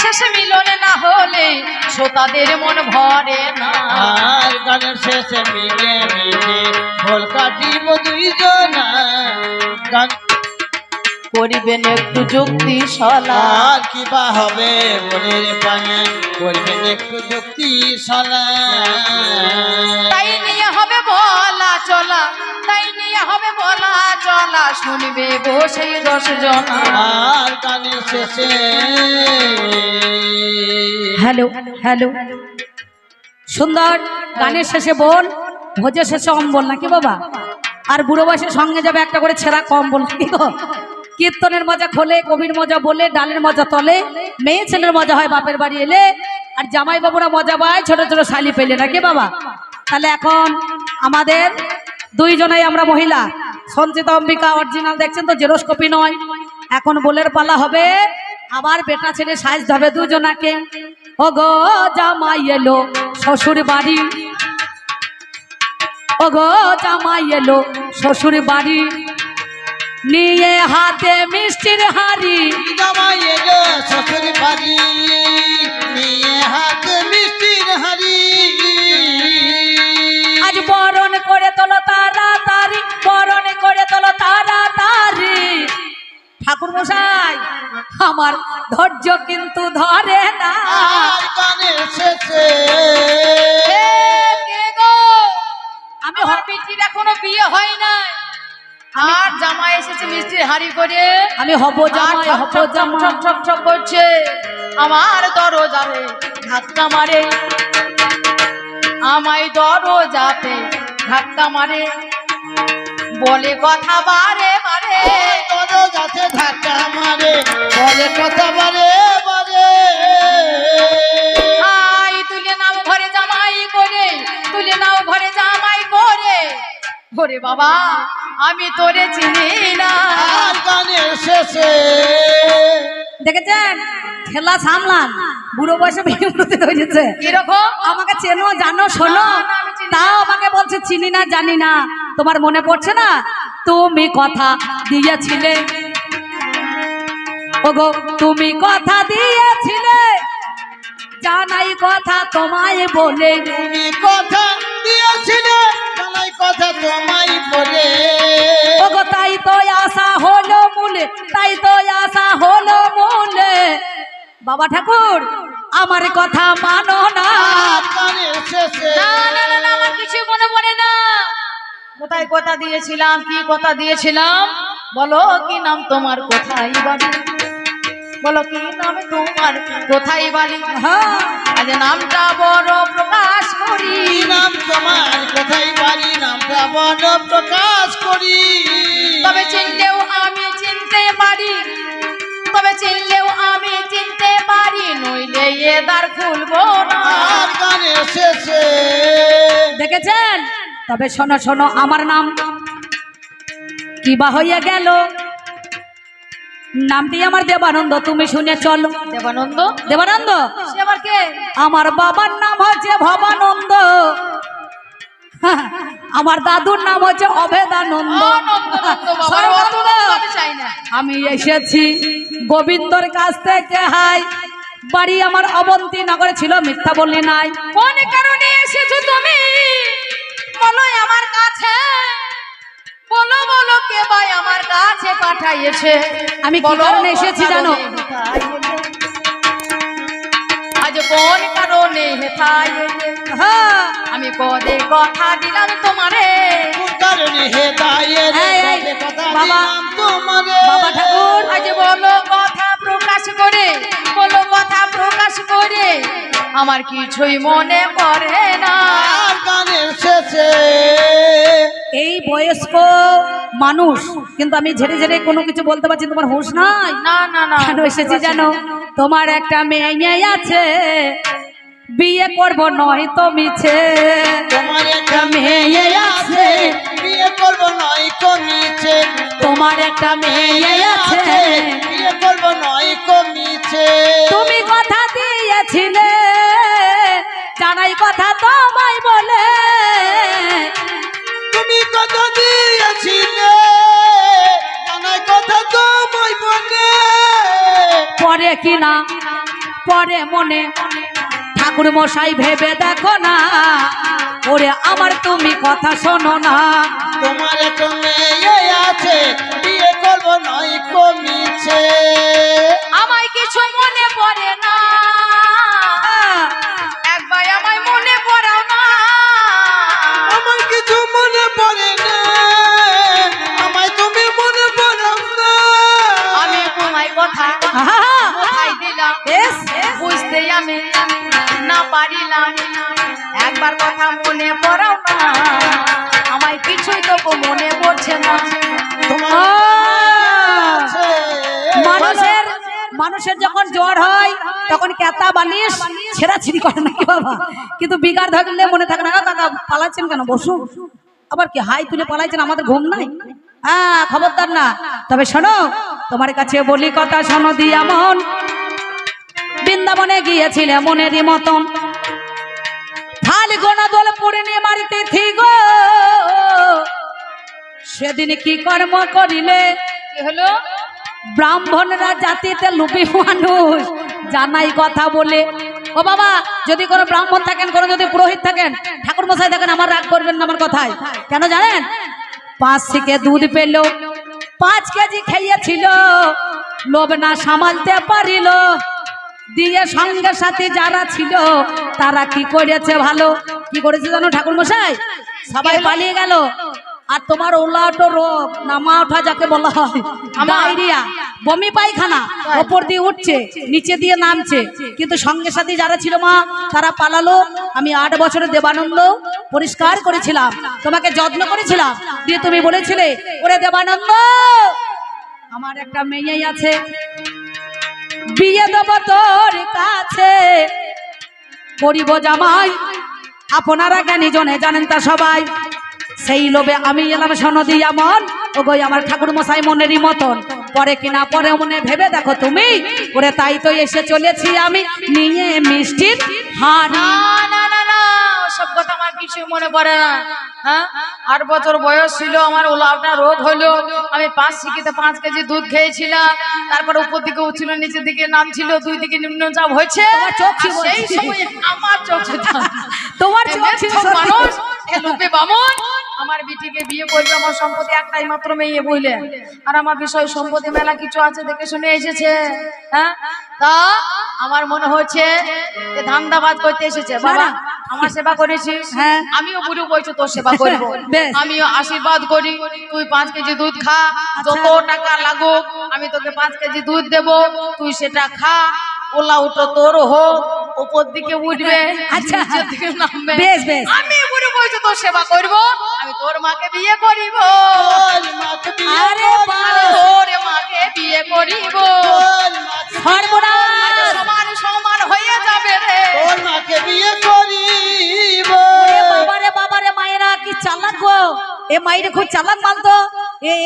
শেষে মিলন না হলে শ্রোতাদের মন ভরে না। আর গানের শেষে মিলে মিলে ভোল কাটিব দুইজনা। গান করিবেন একটু যুক্তি সলা। আর কি বা হবে বলে রে পানে, করবেন একটু যুক্তি সলা। তাই নিয়ে হবে বলা চলা, তাই নিয়ে হবে বলা চলা, শুনবে বসে 10 জন। আর গানের শেষে হ্যালো হ্যালো, সুন্দর গানের শেষে বল, ভোজের শেষে অম্বল নাকি বাবা? আর বুড়ো বয়সের সঙ্গে যাবে একটা করে ছেঁড়া কম্বল নাকি গো? কীর্তনের মজা খোলে, কবির মজা বলে, ডালের মজা তলে, মেয়ে ছেলের মজা হয় বাপের বাড়ি এলে, আর জামাই বাবুরা মজা পায় ছোট ছোট শালি পেলে নাকি বাবা? তাহলে এখন আমাদের দুইজনাই আমরা মহিলা, সঞ্চিতা অম্বিকা অরিজিনাল দেখছেন তো, জেরক্স কপি নয়। এখন বলের পালা হবে, আবার বেটা ছেলে সাইজ হবে দুজনাকে। ও গো জামাই এলো শ্বশুর বাড়ি, ও গো জামাই এলো শ্বশুর বাড়ি, নিয়ে হাতে মিষ্টির হাড়ি। জামাই এলো শ্বশুর বাড়ি, নিয়ে হাতে মিষ্টির হাড়ি। আজ বরণ করে তোলো তাড়াতাড়ি, বরণ করে তোলো তাড়াতাড়ি। ঠাকুর মশাই আমার ধৈর্য কিন্তু ধরে না। আর গানের শেষে কে গো? আমি হবিটির এখনো বিয়ে হয় না, আর জামাই এসেছে মিষ্টির হাড়ি করে। আমি হব জামাই, হব জামাই। ঠক ঠক ঠক করছে আমার দরজারে ধাক্কা মারে, আমায় দরজাতে ধাক্কা মারে, বলে কথা বারে বারে, দরজাতে ধাক্কা মারে, বলে কথা বারে বারে। আই তুলে নাও ঘরে জামাই করে, তুলে নাও ঘরে জামাই করে। ওরে বাবা আমি তোরে চিনি না। আর গানের শেষে দেখেছেন খেলা সামলান, বুড়ো বয়সে বিমূর্তি হয়েছে। কিরকম? আমাকে চেনো জানো শোনো, তাও আমাকে বলছে চিনি না জানি না। তোমার মনে পড়ছে না তুমি কথা দিয়েছিলে, ওগো তুমি কথা দিয়েছিলে, জানাই কথা তোমায় বলে। তুমি কথা দিয়েছিলে, জানাই কথা তোমায় বলে। ওগো তাই তো আশা হলো মূলে, তাই তো আশা হলো মূলে। বাবা ঠাকুর আমার কথা মানো না। আর গানের শেষে না না না না, আমার কিছু মনে পড়ে না। কোথায় কথা দিয়েছিলাম, কি কথা দিয়েছিলাম? বলো কি নাম তোমার, কোথায় বাড়ি? বলো কি নাম তোমার, কোথায় বাড়ি? হ্যাঁ আজ নামটা বড় প্রকাশ করি, কি নাম তোমার, কোথায় বাড়ি? নামটা বড় প্রকাশ করি। তবে চিনলেও আমি চিনতে পারি, তবে চিনলেও আমি চিনতে পারি, নইলে এ দ্বার খুলবো না। আর গানের শেষে দেখেছেন? তবে শোনো শোনো আমার নাম কি বা হইয়া গেল, নামটি আমার দেবানন্দ, তুমি শুনে চলো। দেবানন্দ? দেবানন্দ সে আবার কে? আমার বাবার নাম হচ্ছে ভবানন্দ, আমার দাদুর নাম হচ্ছে অভেদানন্দ। অত আমি চাই না। আমি এসেছি গোবিন্দর কাছ থেকে, হাই বাড়ি আমার অবন্তী নগরে ছিল, মিথ্যা বললি নাই। কোন কারণে এসেছো তুমি বলো আমার কাছে, বলো বলো কে ভাই আমার কাছে পাঠাইছে। আমি কি কারণে এসেছি জানো? আজ কোন কারণে হেথায় হ্যাঁ আমি পদে কথা দিলাম তোমারে। কোন কারণে হে দায়ে রে, এই, এই, কবে কথা বাবা, দিলাম তোমারে। বাবা ঠাকুর আজ বলো কথা প্রকাশ করে, বলো কথা প্রকাশ করে, আমার কিছুই মনে পড়ে না। আর গানের শেষে এই বয়স্ক মানুষ, কিন্তু আমি ঝেড়ে ঝেড়ে কোনো কিছু বলতে পারছি, তোমার হুঁশ নাই। না না না, কেন এসেছি জানো? তোমার একটা মেয়ে আছে, বিয়ে করব নয় তো মিছে। তোমার একটা মেয়ে আছে, বিয়ে করবো নয় কমিছে। তোমার একটা মেয়ে আছে, বিয়ে করবো নয় কমিছে। তুমি কথা দিয়েছিলে, জানাই কথা তোমায় বলে। তুমি কথা দিয়েছিলে, জানাই কথা তোমায় বলে। পরে কিনা পরে মনে ঠাকুর মশাই ভেবে দেখো না, ওরে আমার তুমি কথা শোনো না। তোমার একটা মেয়ে আছে, বিয়ে করবো নয় কমিছে। আমায় কিছু মনে পড়ে না, একবার আমায় মনে পড়াও না। আমার কিছু মনে পড়ে না, আমায় তুমি মনে পড়ো না। আমি তোমায় কথা আহা! কোথায় দিলাম বেশ, বুঝতে আমি না পারিলাম, একবার কথা মনে পড়াও না। আমায় কিছুই তো মনে পড়ছে না। তোমার আছে। মানুষের মানুষের যখন জ্বর হয় তখন কেতা বালিশ ছেঁড়াছিড়ি করে নাকি বাবা, কিন্তু বিগার ধরলে মনে থাকে না। কাকা পালাচ্ছেন কেন, বসুন। আবার কি হাই তুলে পালাইছেন, আমাদের ঘুম নাই? হ্যাঁ, খবরদার না। তবে শোনো, তোমার কাছে বলি কথা শোনো দিয়া মন, বৃন্দাবনে গিয়েছিলে মনেরই মতন, ফাল্গুনা দোল পূর্ণিমার তিথি গো, সেদিন কি কর্ম করিলে? কি হলো? ব্রাহ্মণরা জাতিতে লুপি মানুষ, জানাই কথা বলে। ও বাবা, যদি কোনো ব্রাহ্মণ থাকেন, কোনো যদি পুরোহিত থাকেন, ঠাকুর মশাই থাকেন, আমার রাগ করবেন না আমার কথায়। কেন জানেন? 5 থেকে দুধ পেল, 5 কেজি খাইয়েছিল, লোভ না সামালতে পারিল, দিয়ে সঙ্গে সাথে যারা ছিল তারা কি করেছে ভালো? কি করেছে জানো ঠাকুর মশাই? সবাই পালিয়ে গেল। আর তোমার ওলাটো রোগ, নামা ওঠা যাকে বলা হয়, ডায়রিয়া, বমি পায়খানা, ওপর দিয়ে উঠছে, নিচে দিয়ে নামছে, কিন্তু সঙ্গে সাথে যারা ছিল মা তারা পালালো। আমি 8 বছরের দেবানন্দ পরিষ্কার করেছিলাম, তোমাকে যত্ন করেছিলাম, দিয়ে তুমি বলেছিলে ওরে দেবানন্দ আমার একটা মেয়ে আছে, বিয়ে দেব তোর কাছে, করিব জামাই, আপনারা জ্ঞানী জনে জানেন তা সবাই। সেই লোভে আমি এলাম সনদি আমন, ও গই আমার ঠাকুর মশাই মনেরই মতন, পরে কিনা পরে মনে ভেবে দেখো তুমি, ওরে তাই তো এসে চলেছি আমি নিয়ে মিষ্টির হাড়ি। না না না না, সব কথা আমার কিছু মনে পড়ে না। হ্যাঁ, 8 বছর বয়স ছিল, আমার ওলাটা রোগ হলো। আমি 5 শিখিতে 5 কেজি দুধ খেয়েছিলাম, তারপর উপর দিকে উঠছিল, নিচের দিকে নামছিল, 2 দিকে নিম্নচাপ হয়েছে। তোমার চোখ ছিল, আর সেই সময় আমার চোখ ছিল। তোমার চোখ ছিল সত্যি। মানুষ এ লোভে বামন আমার বিটিকে বিয়ে করবে, আমার সম্পত্তি একটাই মাত্র মেয়ে বইলে, আর আমার বিষয় সম্পত্তি মেলা কিছু আছে, দেখে শুনে এসেছে। হ্যাঁ, তা আমার মনে হচ্ছে যে ধান্দাবাজ করতে এসেছে। বাবা, আমার সেবা করেছিস, হ্যাঁ। আমিও বুড়ো বয়সে তোর সেবা করবো, বেশ। আমিও আশীর্বাদ করি। তুই 5 কেজি দুধ খা, যত টাকা লাগুক আমি তোকে 5 কেজি দুধ দেবো, তুই সেটা খা। ওলা উঠো তোর হোক, উপর দিকে উঠবে, আচ্ছা। নিচের দিকে নামবে। বেশ, বেশ। আমি বুড়ো বয়সে তোর সেবা করবো, আমি তোর মাকে বিয়ে করিব, তোর মাকে বিয়ে আরে করবো, আমি তোর মাকে বিয়ে করিব। তোর মাকে সর্বনাশ! সমান সমান হয়ে যাবে রে। তোর মাকে বিয়ে করিব। বাবারে বাবারে, মায়েরা কি চালাক গো, এ মাইরে খুব চালাক মানতো।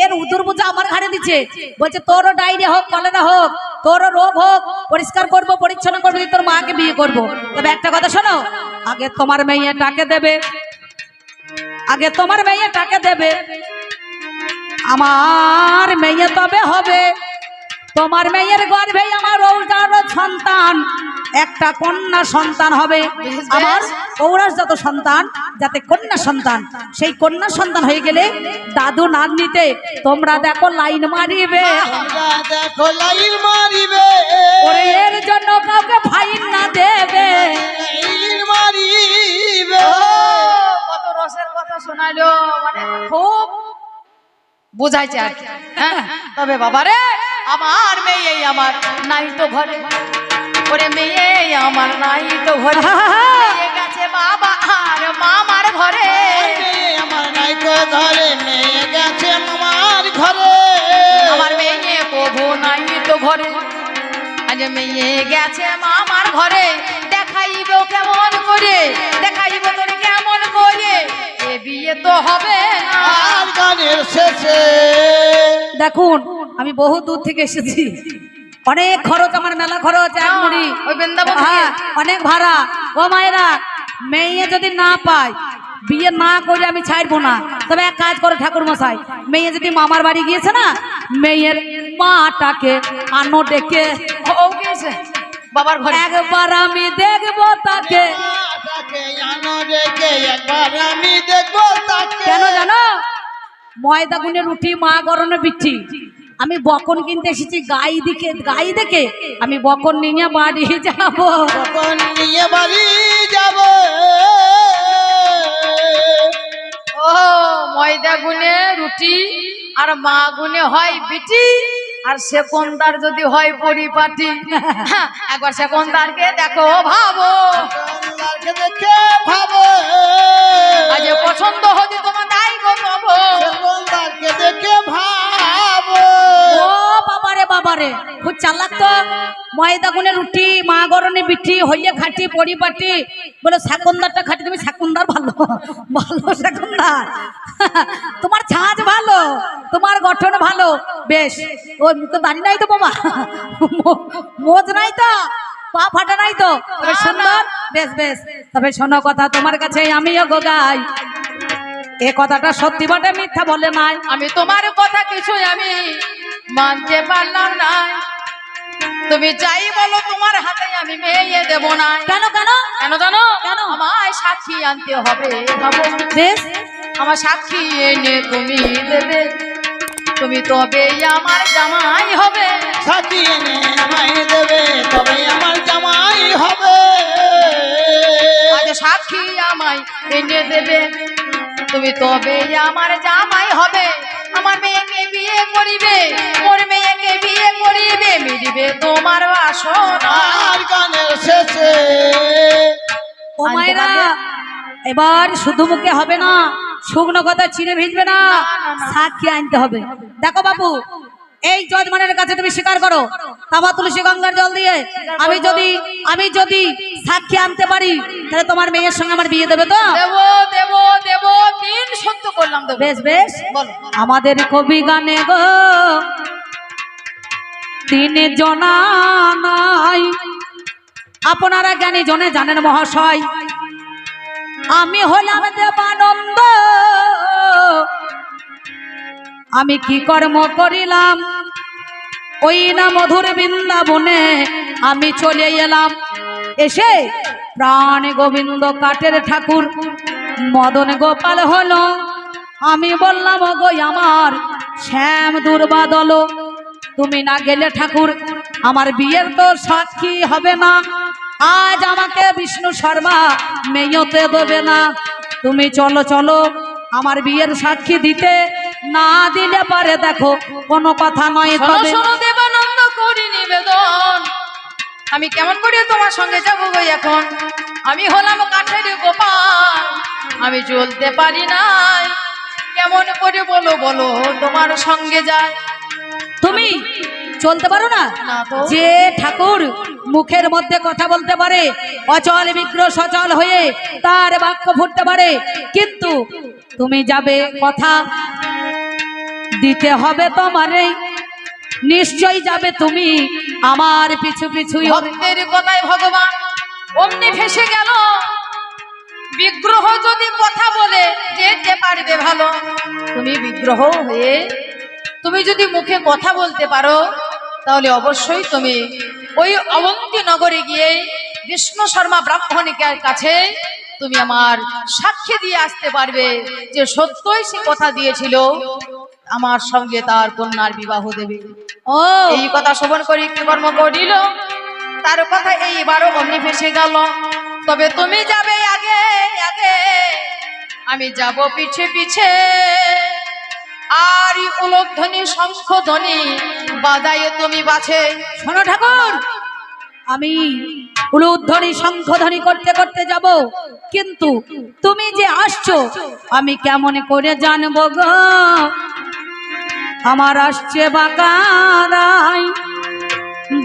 এর উদুর বোঝা আমার ঘাড়ে দিচ্ছে, বলছে তোরও ডায়রিয়া হোক, কলেরা হোক, তোরও রোগ হোক, পরিষ্কার করবো, পরিচ্ছন্ন করবো, তোর মাকে বিয়ে করবো। তবে একটা কথা শোনো, আগে তোমার মেয়েটাকে দেবে, আগে তোমার মেয়েটাকে দেবে, আমার মেয়ে তবে হবে। তোমার মেয়ের গর্ভে আমার ঔজার সন্তান, একটা কন্যা সন্তান হবে। আমার ঔরাসজাত সন্তান যাতে কন্যা সন্তান, সেই কন্যা সন্তান হয়ে গেলে দাদু নাতনিতে তোমরা দেখো লাইন মারিবে, তোমরা দেখো লাইন মারিবে, ওরে এর জন্য কাউকে ফাইন না দেবে। লাইন মারিবে। ও, কত রসের কথা শোনাইলো, মানে খুব বুঝাইছে আর কি। হ্যাঁ, তবে বাবারে আমার মেয়ে আমার নাই তো ঘরে, ওরে মেয়ে আমার নাই তো ঘরে, মেয়ে গেছে বাবা আর মামার ঘরে। মেয়ে আমার নাইকো ধরে, মেয়ে গেছে মামার ঘরে। আমার মেয়ে প্রভু নাই তো ঘরে, আজ মেয়ে গেছে মামার ঘরে। দেখাইব কেমন করে, দেখাইব তোর কেমন করে, এ বিয়ে তো হবে না। আর গানের শেষে দেখুন, আমি বহু দূর থেকে এসেছি, অনেক খরচ, আমার মেলা খরচ, এক মুড়ি, ওই বৃন্দাবন থেকে? হ্যাঁ, অনেক ভাড়া। ও মায়েরা, মেয়ে যদি না পায়, বিয়ে না করে আমি ছাড়বো না। তবে এক কাজ করো ঠাকুর মশাই, মেয়ে যদি মামার বাড়ি গিয়েছে না, মেয়ের মাটাকে আনো ডেকে। ও গেছে বাবার ঘরে। একবার আমি দেখবো তাকে। তাকে জানো রেখে একবার আমি দেখবো তাকে। কেন জানো? ময়দা গুনে রুটি, মা গরমে বিচ্ছি। আমি বকন কিনতে এসেছি, গাই দেখে আমি বকন নিয়ে বাড়ি যাবো। তখন নিয়ে বাড়ি যাব। ও ময়দা গুনে রুটি আর মা গুনে হয় বিটি, আর সেকন্দার যদি হয় পরিপাটি। একবার সেকন্দারকে দেখো ভাবো, সেকন্দারকে দেখে ভাবো। আজ পছন্দ হতে তোমার তাই গো পাবো। সেকন্দারকে দেখে ভাবো। ও বাবারে বাবারে, খুব চালাক তো। ময়দা গুনে রুটি, মা গরনে বিটি, হইয়ে খাটি পরিপাটি, বলে সেকন্দারটা খাটি। তুমি সেকন্দার ভালো, ভালো সেকন্দার। তোমার ছাঁচ ভালো, তোমার গঠন ভালো, বেশ। ওই মুখে দাঁড়ি নাই তো বাবা, মোজ নাই তো, পা ফাটা নাই তো, তবে সুন্দর, বেশ বেশ। তবে শোনো কথা, তোমার কাছে আমিও গাই, এ কথাটা সত্যি বটে, মিথ্যা বলে নাই। আমি তোমার কথা কিছুই আমি মানতে পারলাম না। তুমি যাই বলো তোমার হাতে আমি মেয়ে দেব না। কেন কেন কেন জানো? কেন? আমায় সাক্ষী আনতে হবে ভাবো। বেশ, আমার সাক্ষী এনে তুমি দেবে, তুমি তবে আমার জামাই হবে। সাথী এনে আমায় দেবে, তবে আমার জামাই হবে। আজ সাক্ষী আমায় এনে দেবে, তুমি তবে আমার জামাই হবে। আমার মেয়েকে বিয়ে করিবে, মোর মেয়েকে বিয়ে করিবে, মিলিবে তোমার বাসনা। আর গানের শেষে ও মায়েরা, এবার শুধু মুখে হবে না, শুকনো কথা চিনে ভিজবে না, সাক্ষী আনতে হবে। দেখো বাবু, এই যজমানের কাছে তুমি স্বীকার করো, তাবা তুলসী গঙ্গার জল দিয়ে আমি যদি সাক্ষী আনতে পারি, তাহলে তোমার মেয়ের সঙ্গে আমার বিয়ে দেবে তো? দেব দেব দেব, দিন সত্য করলাম দেব। বেশ বেশ। বলো। আমাদের কবি গানে গো তিনি জনা নাই, আপনারা জ্ঞানী জনে জানেন মহাশয়। আমি হলাম দেবানন্দ, আমি কি কর্ম করিলাম, ওই না মধুর বৃন্দাবনে আমি চলে এলাম। এসে প্রাণ গোবিন্দ কাঠের ঠাকুর মদন গোপাল হলো। আমি বললাম গো আমার শ্যাম দুর্বাদল, তুমি না গেলে ঠাকুর আমার বিয়ের তো সাক্ষী হবে না। আজ আমাকে বিষ্ণু শর্মা মেয়তে দেবে না। তুমি চলো চলো আমার বিয়ের সাক্ষী দিতে, না দিলে পারে দেখো কোনো কথা নয়। শোনো তবে শোনো দেবানন্দ করি নিবেদন, আমি কেমন করে তোমার সঙ্গে যাবো গো এখন? আমি হলাম কাঠের গোপাল, আমি চলতে পারি নাই। কেমন করে বলো বলো তোমার সঙ্গে যায়? তুমি চলতে পারো না? না তো। যে ঠাকুর মুখের মধ্যে কথা বলতে পারে, অচল বিগ্রহ সচল হয়ে তার বাক্য ফুটতে পারে, কিন্তু তুমি যাবে কথা দিতে হবে তোমারে, নিশ্চয়ই যাবে তুমি আমার পিছু পিছু। ভক্তের কথায় ভগবান অমনি ভেসে গেল। বিগ্রহ যদি কথা বলে যেতে পারবে ভালো। তুমি বিগ্রহ হয়ে তুমি যদি মুখে কথা বলতে পারো, তাহলে অবশ্যই তুমি ওই অবন্তী নগরে গিয়ে বিষ্ণু শর্মা ব্রাহ্মণিকের কাছে তুমি আমার সাক্ষী দিয়ে আসতে পারবে যে সত্যই সে কথা দিয়েছিল আমার সঙ্গে তার কন্যার বিবাহ দেবে। ও এই কথা শ্রবণ করি কি কর্ম করিল, তার কথা এইবারও অমনি ভেসে গেল। তবে তুমি যাবে আগে আগে, আমি যাব পিছে পিছে। আর উলধ্বনি শঙ্খ ধ্বনি বাজায়ে তুমি বাছে। শোনো ঠাকুর, আমি উলুধ্বনি শঙ্খধ্বনি করতে করতে যাব, কিন্তু তুমি যে আসছো আমি কেমন করে জানবো গো? আমার আসছে বাঁকারাই,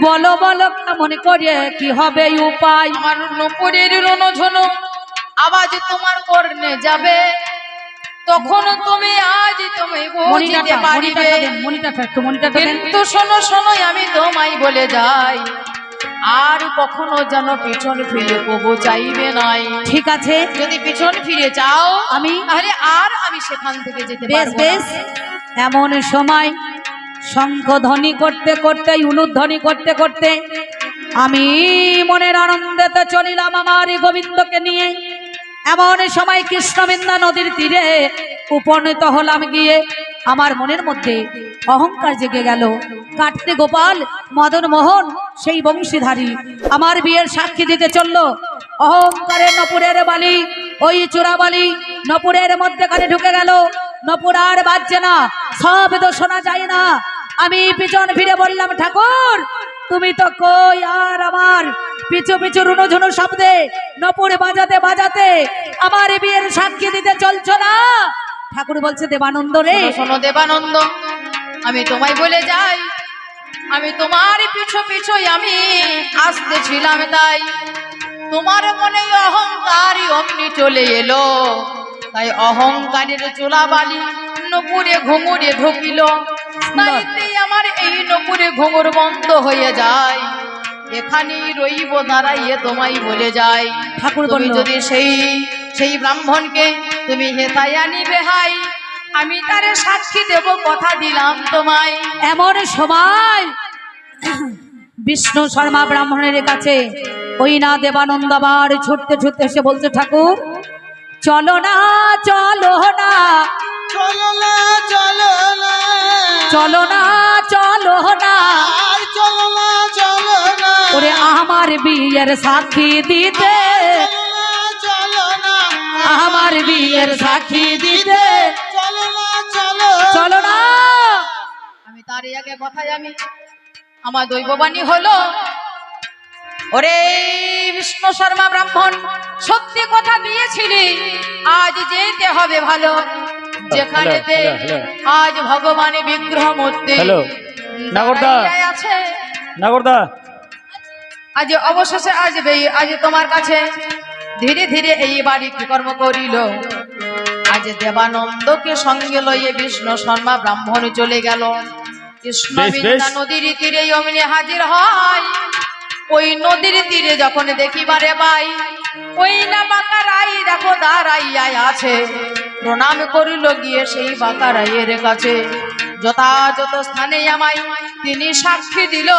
বলো বলো কেমন করে কি হবে উপায়? আমার নপুরের রণঝনো আওয়াজ তোমার কর্ণে যাবে, তখন তুমি আজ তুমি বুঝতে পারিবে। মনিটা দেন। কিন্তু শোনো শোনো আমি তোমায় বলে যাই, আর কখনো যেন পিছন ফিরে কবু চাইবে নাই। ঠিক আছে, যদি পিছন ফিরে চাও আমি তাহলে আর আমি সেখান থেকে যেতে বেশ পারবো না। বেশ। এমন সময় শঙ্খধ্বনি করতে করতে উলুধ্বনি করতে করতে আমি মনের আনন্দেতে চলিলাম আমার গোবিন্দকে নিয়ে। এমন সময় কৃষ্ণবিন্দা নদীর তীরে উপনীত হলাম। গিয়ে আমার মনের মধ্যে অহংকার জেগে গেল। কাটতে গোপাল মদন মোহন সেই বংশীধারী আমার বিয়ের সাক্ষী দিতে চলল। অহংকারের নপুরের বালি, ওই চূড়া বালি নপুরের মধ্যেখানে ঢুকে গেল। নপুর আর বাজছে না, শব্দ শোনা যায় না। আমি পিছন ফিরে বললাম, ঠাকুর তুমি তো কই? আর আমার পিছু পিছু রুনো ঝুনো শব্দে নপুর বাজাতে বাজাতে আমার বিয়ের সাক্ষী দিতে চলছো না। ঠাকুর বলছে, দেবানন্দ রে, শোনো দেবানন্দ, আমি তোমায় বলে যাই, আমি তোমার পিছু পিছুই আমি আসতেছিলাম, তাই তোমার মনে অহংকারী অগ্নি চলে এলো। তাই অহংকারের চোলা বালি নপুরে ঘুঙুরে ঢুকিল। তাইতেই আমার এই নপুরে ঘুঙুর বন্ধ হয়ে যায়। এখানেই রইব দাঁড়াইয়ে তোমায় বলে যাই, ঠাকুর তুমি বলল, যদি সেই ব্রাহ্মণকে তুমি হেতায় আনিবে হাই, আমি তারে সাক্ষী দেব, কথা দিলাম তোমায়। এমন সময় বিষ্ণু শর্মা ব্রাহ্মণের কাছে ওই না দেবানন্দ আবার ছুটতে ছুটতে এসে বলছে, ঠাকুর চলো না চলো না, চলো না চলো না, চলো না চলো না, আর চলো না চলো না, ওরে আমার বিয়ের সাক্ষী দিতে, চলো না, আমার বিয়ের সাক্ষী দিতে, চলো না চলো, চলো না। আমি তার আগে কথায় আমি আমার দৈববাণী হলো, ওরে বিষ্ণু শর্মা ব্রাহ্মণ, সত্যি কথা দিয়েছিলি, আজ যেতে হবে ভালো, যেখানেতে আজ ভগবানের বিগ্রহ মূর্তি দাঁড়াইয়া আছে, নাগরদা আজ অবশেষে আসবে, আজ তোমার কাছে ধীরে ধীরে এই বাড়ি কি কর্ম করিল। আজ দেবানন্দকে সঙ্গে লইয়ে বিষ্ণু শর্মা ব্রাহ্মণ চলে গেল। কৃষ্ণ বিন্দা নদীর তীরে অমনি হাজির হয়। ওই নদীর তীরে যখন দেখিবারে পাই, ওই না বাঁকারাই দেখো দাঁড়াইয়া আছে। প্রণাম করিল গিয়ে সেই বাঁকারাইয়ের কাছে। যথাযথ স্থানে আমায় তিনি সাক্ষী দিল,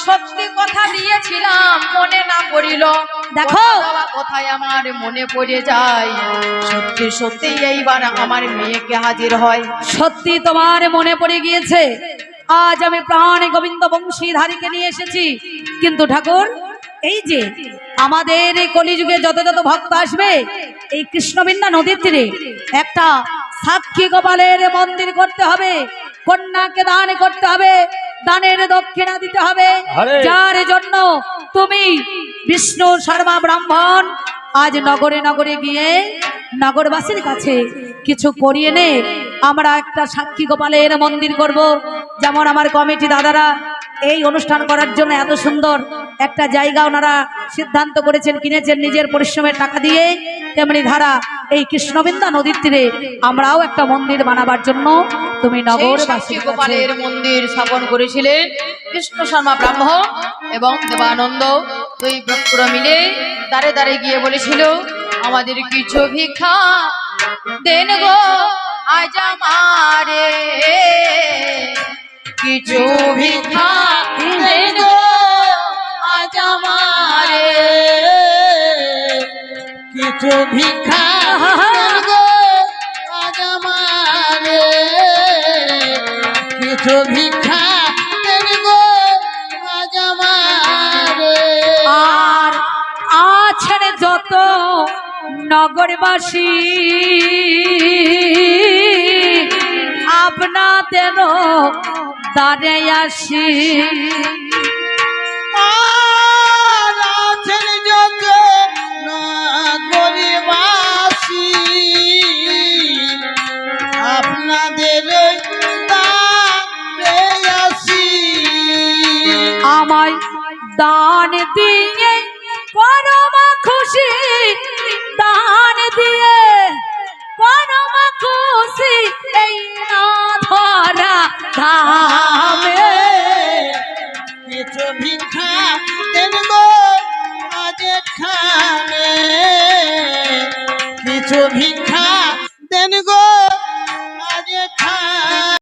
সত্যি কথা দিয়েছিলাম মনে না পড়িল। দেখো কোথায় আমার মনে পড়ে যায়, সত্যি সত্যি এইবার আমার মেয়েকে হাজির হয়। সত্যি তোমার মনে পড়ে গিয়েছে। আজ আমি প্রাণ গোবিন্দ বংশীধারীকে নিয়ে এসেছি। কিন্তু ঠাকুর, এই যে আমাদের এই কলিযুগে যত যত ভক্ত আসবে, এই কৃষ্ণবিন্দা নদীর তীরে একটা সাক্ষী গোপালের মন্দির করতে হবে, কন্যাকে দান করতে হবে, দানের দক্ষিণা দিতে হবে, যার জন্য তুমি বিষ্ণু শর্মা ব্রাহ্মণ আজ নগরে নগরে গিয়ে নগরবাসীর কাছে কিছু করিয়ে নে। আমরা একটা সাক্ষী গোপালের মন্দির করব। যেমন আমার কমিটি দাদারা এই অনুষ্ঠান করার জন্য এত সুন্দর একটা জায়গা ওনারা সিদ্ধান্ত করেছেন, কিনেছেন নিজের পরিশ্রমের টাকা দিয়ে, তেমনি ধারা এই কৃষ্ণবিন্দা নদীর তীরে আমরাও একটা মন্দির বানাবার জন্য তুমি নগরবাসীর গোপালের মন্দির স্থাপন করেছিলেন কৃষ্ণ শর্মা ব্রাহ্মণ এবং দেবানন্দ। দুই ভক্তরা মিলে দাঁড়ে দাঁড়ে গিয়ে বলেছিল, আমাদের কিছু ভিক্ষা দেন গো আজ আমারে, কিছু ভিক্ষা দেন গো আজ আমারে, কিছু ভিক্ষা দেন গো আজ আমারে, কিছু ভিক্ষা দেন গো আজ আমারে। আর আছেন যত নগরবাসী আপনাদেরও দাঁড়ে আসি, আর আছেন যত নগরবাসী আপনাদের দাঁড়ে আসি। আমায় দান দিয়ে পরম খুশি, দান দিয়ে পরম খুশি, এই না ধরা ধার